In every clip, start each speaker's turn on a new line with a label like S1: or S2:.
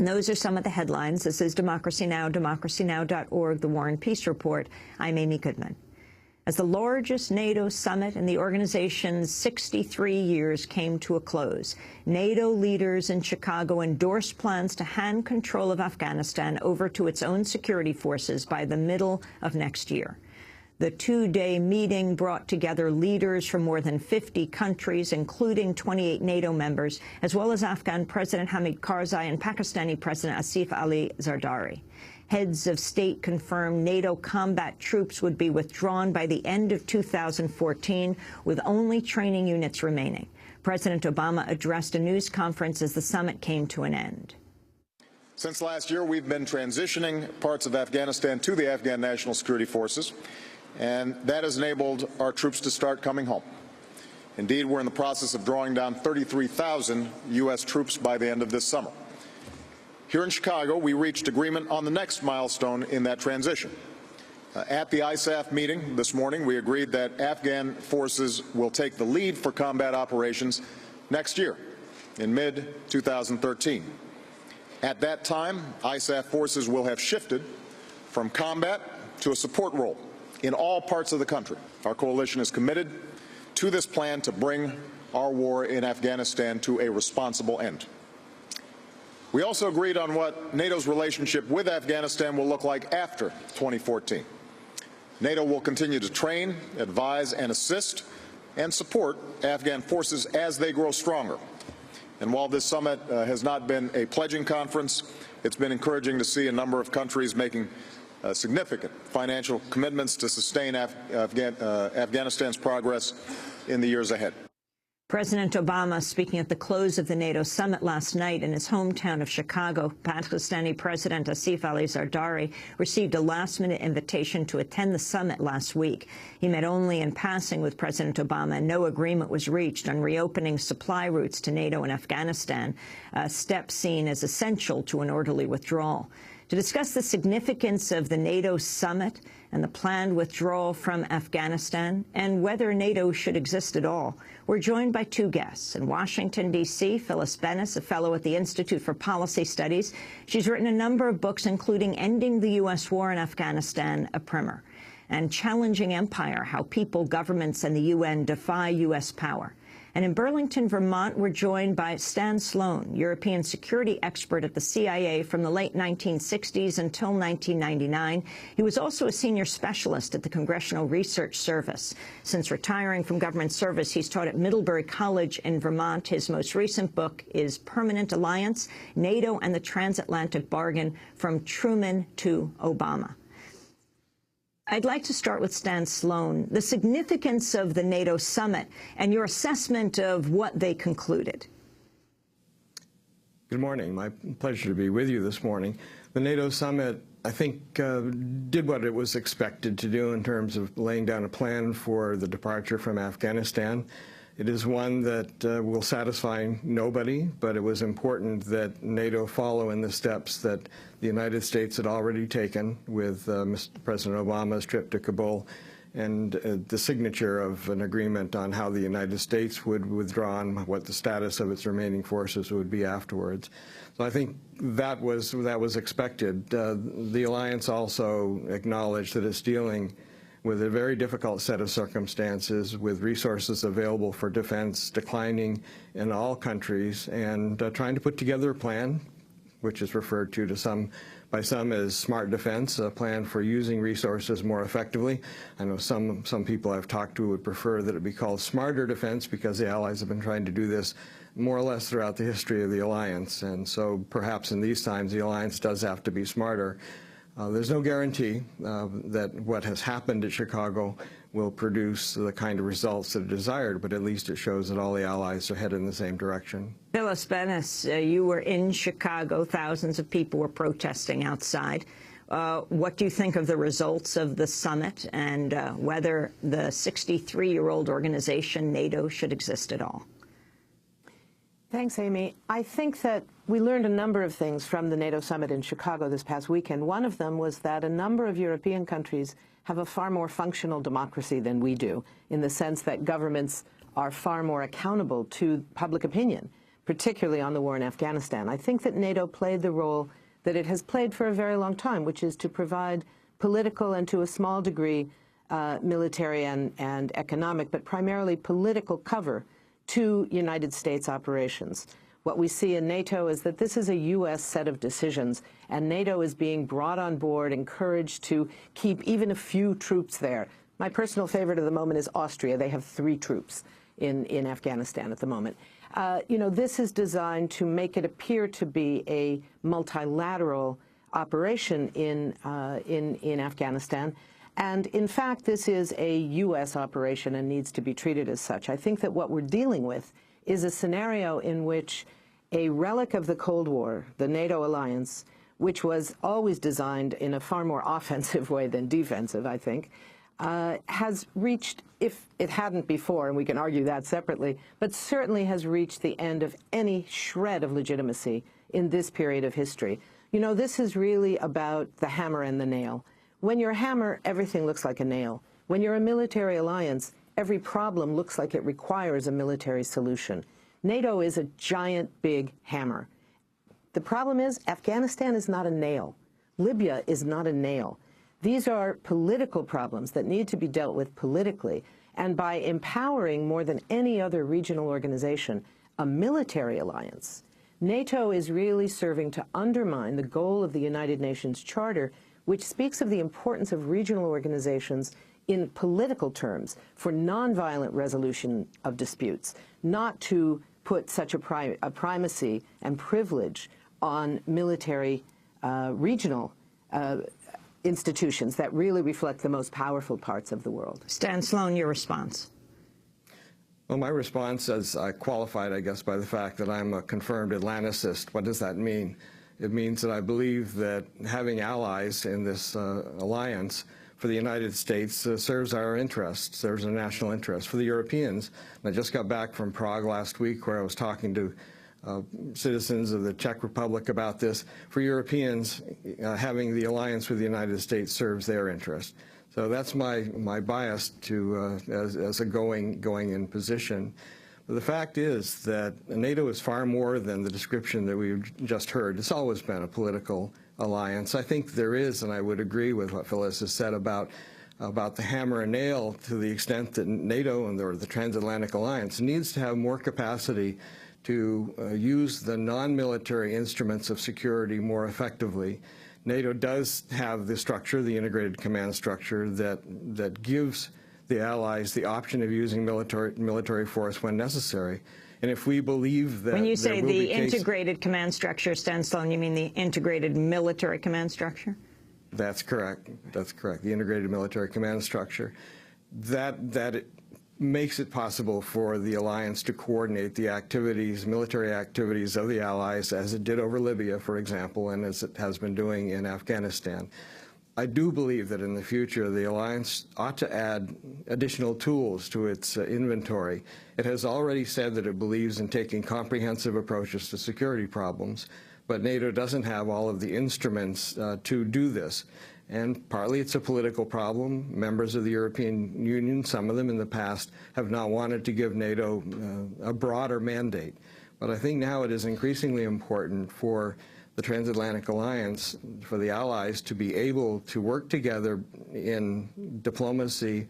S1: And those are some of the headlines. This is Democracy Now!, democracynow.org, The War and Peace Report. I'm Amy Goodman. As the largest NATO summit in the organization's 63 years came to a close, NATO leaders in Chicago endorsed plans to hand control of Afghanistan over to its own security forces by the middle of next year. The two-day meeting brought together leaders from more than 50 countries, including 28 NATO members, as well as Afghan President Hamid Karzai and Pakistani President Asif Ali Zardari. Heads of state confirmed NATO combat troops would be withdrawn by the end of 2014, with only training units remaining. President Obama addressed a news conference as the summit came to an end.
S2: Since last year, we've been transitioning parts of Afghanistan to the Afghan National Security Forces, and that has enabled our troops to start coming home. Indeed, we're in the process of drawing down 33,000 U.S. troops by the end of this summer. Here in Chicago, we reached agreement on the next milestone in that transition. At the ISAF meeting this morning, we agreed that Afghan forces will take the lead for combat operations next year, in mid-2013. At that time, ISAF forces will have shifted from combat to a support role in all parts of the country. Our coalition is committed to this plan to bring our war in Afghanistan to a responsible end. We also agreed on what NATO's relationship with Afghanistan will look like after 2014. NATO will continue to train, advise, and assist and support Afghan forces as they grow stronger. And while this summit has not been a pledging conference, it's been encouraging to see a number of countries making significant financial commitments to sustain Afghanistan's progress in the years ahead.
S1: President Obama, speaking at the close of the NATO summit last night in his hometown of Chicago, Pakistani President Asif Ali Zardari received a last-minute invitation to attend the summit last week. He met only in passing with President Obama, and no agreement was reached on reopening supply routes to NATO in Afghanistan, a step seen as essential to an orderly withdrawal. To discuss the significance of the NATO summit and the planned withdrawal from Afghanistan and whether NATO should exist at all, we're joined by two guests. In Washington, D.C., Phyllis Bennis, a fellow at the Institute for Policy Studies. She's written a number of books, including Ending the U.S. War in Afghanistan, a primer, and Challenging Empire, How People, Governments, and the UN Defy U.S. Power. And in Burlington, Vermont, we're joined by Stan Sloan, European security expert at the CIA from the late 1960s until 1999. He was also a senior specialist at the Congressional Research Service. Since retiring from government service, he's taught at Middlebury College in Vermont. His most recent book is Permanent Alliance, NATO and the Transatlantic Bargain, From Truman to Obama. I'd like to start with Stan Sloan, the significance of the NATO summit and your assessment of what they concluded.
S3: Good morning. My pleasure to be with you this morning. The NATO summit, I think, did what it was expected to do in terms of laying down a plan for the departure from Afghanistan. It is one that will satisfy nobody, but it was important that NATO follow in the steps that the United States had already taken with President Obama's trip to Kabul and the signature of an agreement on how the United States would withdraw and what the status of its remaining forces would be afterwards. So I think that was expected. The alliance also acknowledged that it's dealing with a very difficult set of circumstances, with resources available for defense declining in all countries, and trying to put together a plan, which is referred to by some as smart defense, a plan for using resources more effectively. I know some people I've talked to would prefer that it be called smarter defense, because the Allies have been trying to do this more or less throughout the history of the alliance, and so perhaps in these times the alliance does have to be smarter. There's no guarantee that what has happened at Chicago will produce the kind of results that are desired, but at least it shows that all the allies are headed in the same direction.
S1: Phyllis Bennis, you were in Chicago. Thousands of people were protesting outside. What do you think of the results of the summit and whether the 63-year-old organization NATO should exist at all?
S4: Thanks, Amy. I think that we learned a number of things from the NATO summit in Chicago this past weekend. One of them was that a number of European countries have a far more functional democracy than we do, in the sense that governments are far more accountable to public opinion. particularly on the war in Afghanistan. I think that NATO played the role that it has played for a very long time, which is to provide political and to a small degree military and economic, but primarily political cover to United States operations. What we see in NATO is that this is a U.S. set of decisions, and NATO is being brought on board, encouraged to keep even a few troops there. My personal favorite of the moment is Austria. They have 3 troops in Afghanistan at the moment. You know, this is designed to make it appear to be a multilateral operation in Afghanistan. And in fact, this is a U.S. operation and needs to be treated as such. I think that what we're dealing with is a scenario in which a relic of the Cold War, the NATO alliance, which was always designed in a far more offensive way than defensive, I think, has reached, if it hadn't before, and we can argue that separately, but certainly has reached the end of any shred of legitimacy in this period of history. You know, this is really about the hammer and the nail. When you're a hammer, everything looks like a nail. When you're a military alliance, every problem looks like it requires a military solution. NATO is a giant, big hammer. The problem is Afghanistan is not a nail. Libya is not a nail. These are political problems that need to be dealt with politically. And by empowering more than any other regional organization a military alliance, NATO is really serving to undermine the goal of the United Nations Charter, which speaks of the importance of regional organizations in political terms for nonviolent resolution of disputes, not to put such a primacy and privilege on military regional institutions that really reflect the most powerful parts of the world.
S1: Stan Sloan, your response.
S3: Well, my response is qualified, I guess, by the fact that I'm a confirmed Atlanticist. What does that mean? It means that I believe that having allies in this alliance for the United States serves our interests, serves our national interests. For the Europeans, and I just got back from Prague last week where I was talking to citizens of the Czech Republic about this. For Europeans, having the alliance with the United States serves their interest. So that's my bias to as a going-in position. But the fact is that NATO is far more than the description that we've just heard. It's always been a political alliance. I think there is, and I would agree with what Phyllis has said about the hammer and nail, to the extent that NATO and the transatlantic alliance needs to have more capacity to use the non-military instruments of security more effectively. NATO does have the structure, the integrated command structure, that gives the allies the option of using military force when necessary. And if we believe that
S1: when you say the integrated command structure, Stan Sloan, you mean the integrated military command structure?
S3: That's correct. That's correct. The integrated military command structure. That it makes it possible for the alliance to coordinate the activities, military activities of the allies, as it did over Libya, for example, and as it has been doing in Afghanistan. I do believe that in the future the alliance ought to add additional tools to its inventory. It has already said that it believes in taking comprehensive approaches to security problems, but NATO doesn't have all of the instruments to do this. And partly it's a political problem. Members of the European Union, some of them in the past, have not wanted to give NATO a broader mandate. But I think now it is increasingly important for the transatlantic alliance, for the allies to be able to work together in diplomacy,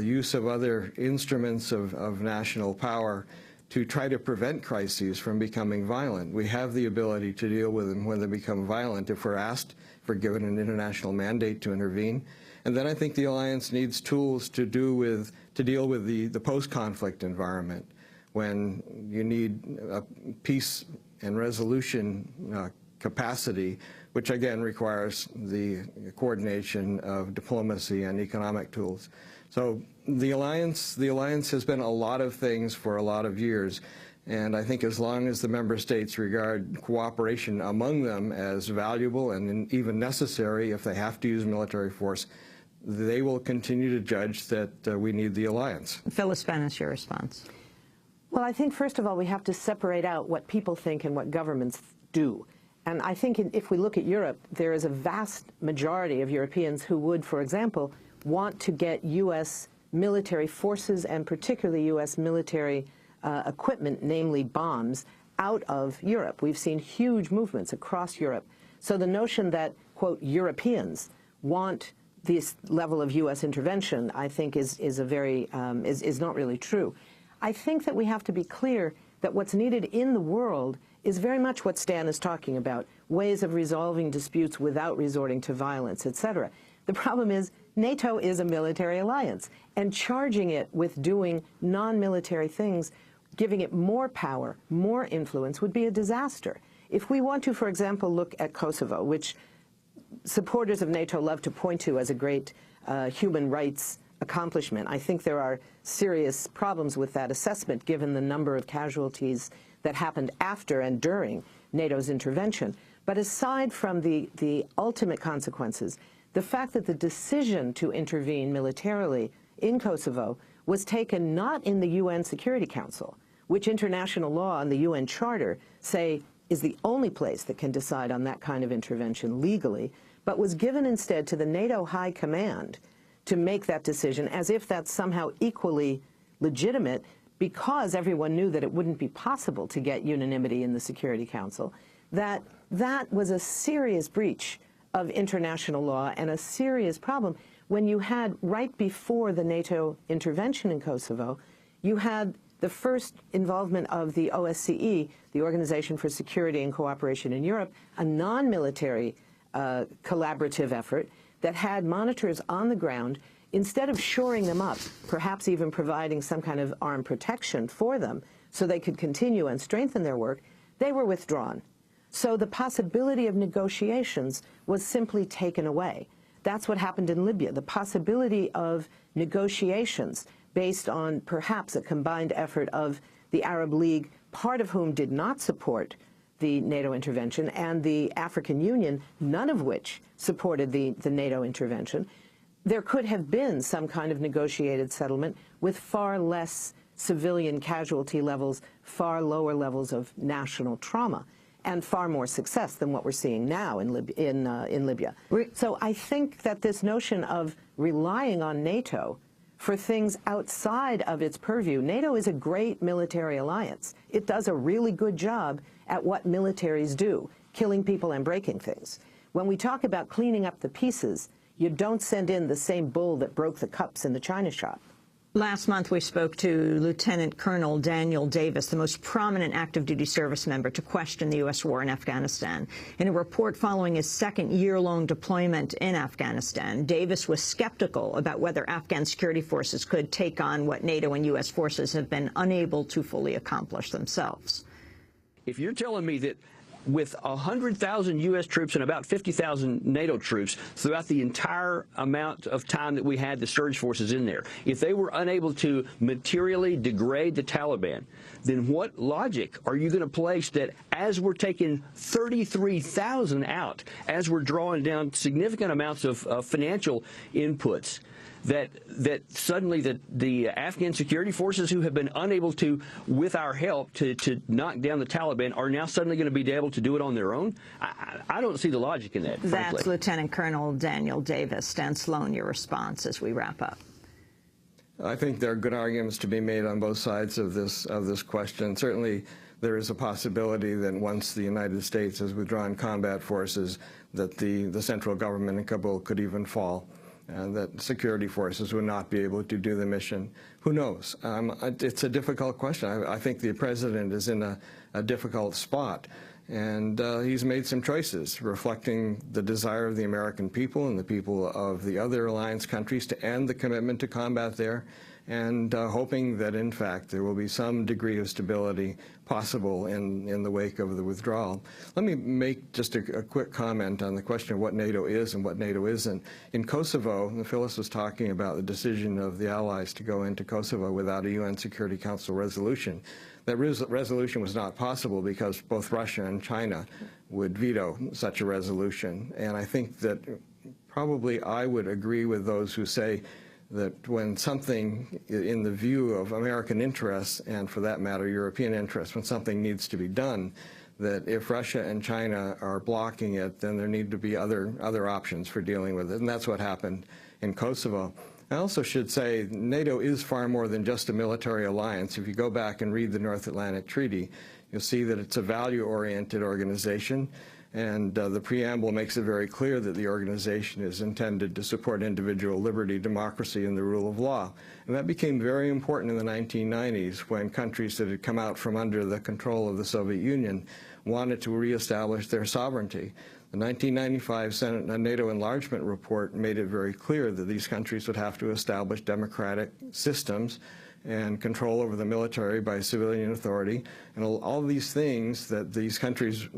S3: use of other instruments of national power to try to prevent crises from becoming violent. We have the ability to deal with them when they become violent if we're asked, if we're given an international mandate to intervene. And then I think the alliance needs tools to deal with the post-conflict environment, when you need a peace and resolution capacity, which again requires the coordination of diplomacy and economic tools. So the alliance has been a lot of things for a lot of years, and I think as long as the member states regard cooperation among them as valuable and even necessary if they have to use military force, they will continue to judge that we need the alliance.
S1: Phyllis Bennis, your response.
S4: Well, I think first of all we have to separate out what people think and what governments do. And I think if we look at Europe, there is a vast majority of Europeans who would, for example, want to get U.S. military forces and particularly U.S. military equipment, namely bombs, out of Europe. We've seen huge movements across Europe. So the notion that, quote, Europeans want this level of U.S. intervention, I think, is not really true. I think that we have to be clear that what's needed in the world is very much what Stan is talking about, ways of resolving disputes without resorting to violence, etc. The problem is NATO is a military alliance, and charging it with doing non-military things, giving it more power, more influence, would be a disaster. If we want to, for example, look at Kosovo, which supporters of NATO love to point to as a great human rights accomplishment, I think there are serious problems with that assessment given the number of casualties that happened after and during NATO's intervention. But aside from the ultimate consequences, the fact that the decision to intervene militarily in Kosovo was taken not in the UN Security Council, which international law and the UN Charter say is the only place that can decide on that kind of intervention legally, but was given instead to the NATO High Command to make that decision, as if that's somehow equally legitimate, because everyone knew that it wouldn't be possible to get unanimity in the Security Council, that was a serious breach of international law and a serious problem when you had, right before the NATO intervention in Kosovo, you had the first involvement of the OSCE, the Organization for Security and Cooperation in Europe, a non-military collaborative effort that had monitors on the ground. Instead of shoring them up, perhaps even providing some kind of armed protection for them so they could continue and strengthen their work, they were withdrawn. So the possibility of negotiations was simply taken away. That's what happened in Libya. The possibility of negotiations based on perhaps a combined effort of the Arab League, part of whom did not support the NATO intervention, and the African Union, none of which supported the NATO intervention. There could have been some kind of negotiated settlement with far less civilian casualty levels, far lower levels of national trauma, and far more success than what we're seeing now in Libya. So I think that this notion of relying on NATO for things outside of its purview, NATO is a great military alliance. It does a really good job at what militaries do, killing people and breaking things. When we talk about cleaning up the pieces, you don't send in the same bull that broke the cups in the china shop.
S1: Last month, we spoke to Lieutenant Colonel Daniel Davis, the most prominent active-duty service member, to question the U.S. war in Afghanistan. In a report following his second year-long deployment in Afghanistan, Davis was skeptical about whether Afghan security forces could take on what NATO and U.S. forces have been unable to fully accomplish themselves.
S5: If you're telling me that with 100,000 U.S. troops and about 50,000 NATO troops throughout the entire amount of time that we had the surge forces in there, if they were unable to materially degrade the Taliban, then what logic are you going to place that as we're taking 33,000 out, as we're drawing down significant amounts of financial inputs, that suddenly the Afghan security forces, who have been unable to, with our help, to knock down the Taliban, are now suddenly going to be able to do it on their own? I don't see the logic in that, frankly.
S1: That's Lieutenant Colonel Daniel Davis. Stan Sloan, your response as we wrap up.
S3: I think there are good arguments to be made on both sides of this question. Certainly, there is a possibility that once the United States has withdrawn combat forces, that the central government in Kabul could even fall, and that security forces would not be able to do the mission. Who knows? It's a difficult question. I think the president is in a difficult spot, and he's made some choices reflecting the desire of the American people and the people of the other alliance countries to end the commitment to combat there, and hoping that, in fact, there will be some degree of stability possible in the wake of the withdrawal. Let me make just a quick comment on the question of what NATO is and what NATO isn't. In Kosovo, Phyllis was talking about the decision of the Allies to go into Kosovo without a UN Security Council resolution. That resolution was not possible because both Russia and China would veto such a resolution. And I think that probably I would agree with those who say that when something, in the view of American interests, and for that matter European interests, when something needs to be done, that if Russia and China are blocking it, then there need to be other options for dealing with it. And that's what happened in Kosovo. I also should say NATO is far more than just a military alliance. If you go back and read the North Atlantic Treaty, You'll see that it's a value-oriented organization, and the preamble makes it very clear that the organization is intended to support individual liberty, democracy, and the rule of law. And that became very important in the 1990s when countries that had come out from under the control of the Soviet Union wanted to reestablish their sovereignty. The 1995 NATO enlargement report made it very clear that these countries would have to establish democratic systems and control over the military by civilian authority, and all these things that these countries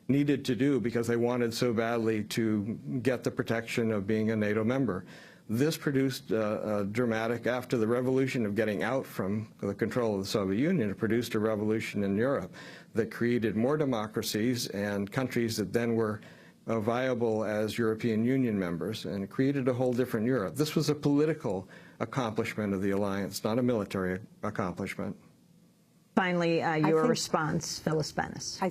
S3: needed to do because they wanted so badly to get the protection of being a NATO member. This produced a dramatic, after the revolution of getting out from the control of the Soviet Union, it produced a revolution in Europe that created more democracies and countries that then were viable as European Union members, and it created a whole different Europe. This was a political accomplishment of the alliance, not a military accomplishment.
S1: Finally, your response, Phyllis Bennis.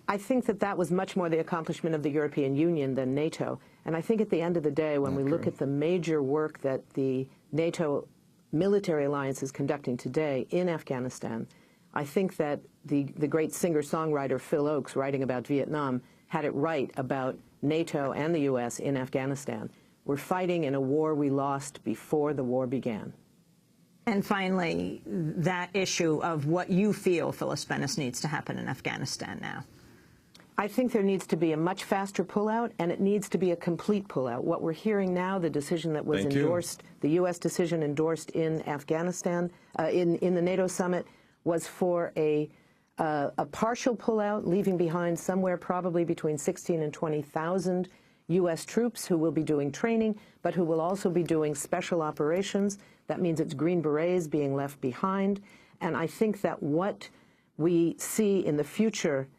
S4: I think that that was much more the accomplishment of the European Union than NATO. And I think at the end of the day, when we look at the major work that the NATO military alliance is conducting today in Afghanistan, I think that the great singer-songwriter Phil Oakes, writing about Vietnam, had it right about NATO and the U.S. in Afghanistan. We're fighting in a war we lost before the war began.
S1: And finally, that issue of what you feel, Phyllis Bennis, needs to happen in Afghanistan now.
S4: I think there needs to be a much faster pullout, and it needs to be a complete pullout. What we're hearing now, the decision that was endorsed, the U.S. decision endorsed in Afghanistan, in the NATO summit, was for a partial pullout, leaving behind somewhere probably between 16,000 and 20,000 U.S. troops who will be doing training, but who will also be doing special operations. That means it's Green Berets being left behind. And I think that what we see in the future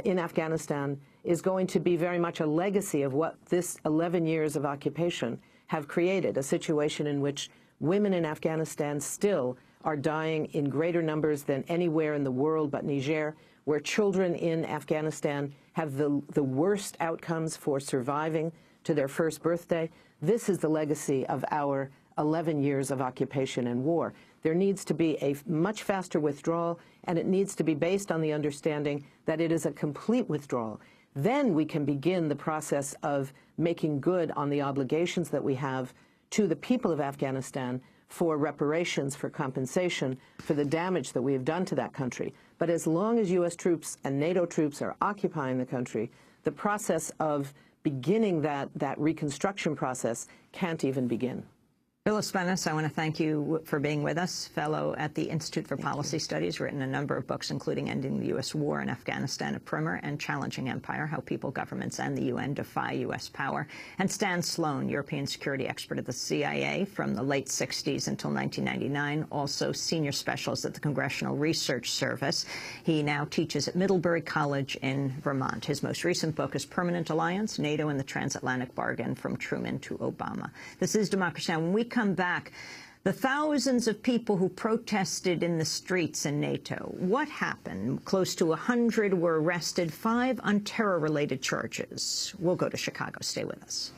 S4: in Afghanistan is going to be very much a legacy of what this 11 years of occupation have created, a situation in which women in Afghanistan still are dying in greater numbers than anywhere in the world but Niger, where children in Afghanistan have the worst outcomes for surviving to their first birthday. This is the legacy of our 11 years of occupation and war. There needs to be a much faster withdrawal, and it needs to be based on the understanding that it is a complete withdrawal. Then we can begin the process of making good on the obligations that we have to the people of Afghanistan for reparations, for compensation, for the damage that we have done to that country. But as long as U.S. troops and NATO troops are occupying the country, the process of beginning that reconstruction process can't even begin.
S1: Phyllis Bennis, I want to thank you for being with us, fellow at the Institute for Policy Studies, written a number of books, including Ending the U.S. War in Afghanistan, a primer, and Challenging Empire, How People, Governments, and the UN Defy U.S. Power. And Stan Sloan, European security expert at the CIA from the late 60s until 1999, also senior specialist at the Congressional Research Service. He now teaches at Middlebury College in Vermont. His most recent book is Permanent Alliance, NATO and the Transatlantic Bargain, From Truman to Obama. This is Democracy Now! When we come back, the thousands of people who protested in the streets in NATO, what happened? Close to 100 were arrested, 5 on terror-related charges. We'll go to Chicago. Stay with us.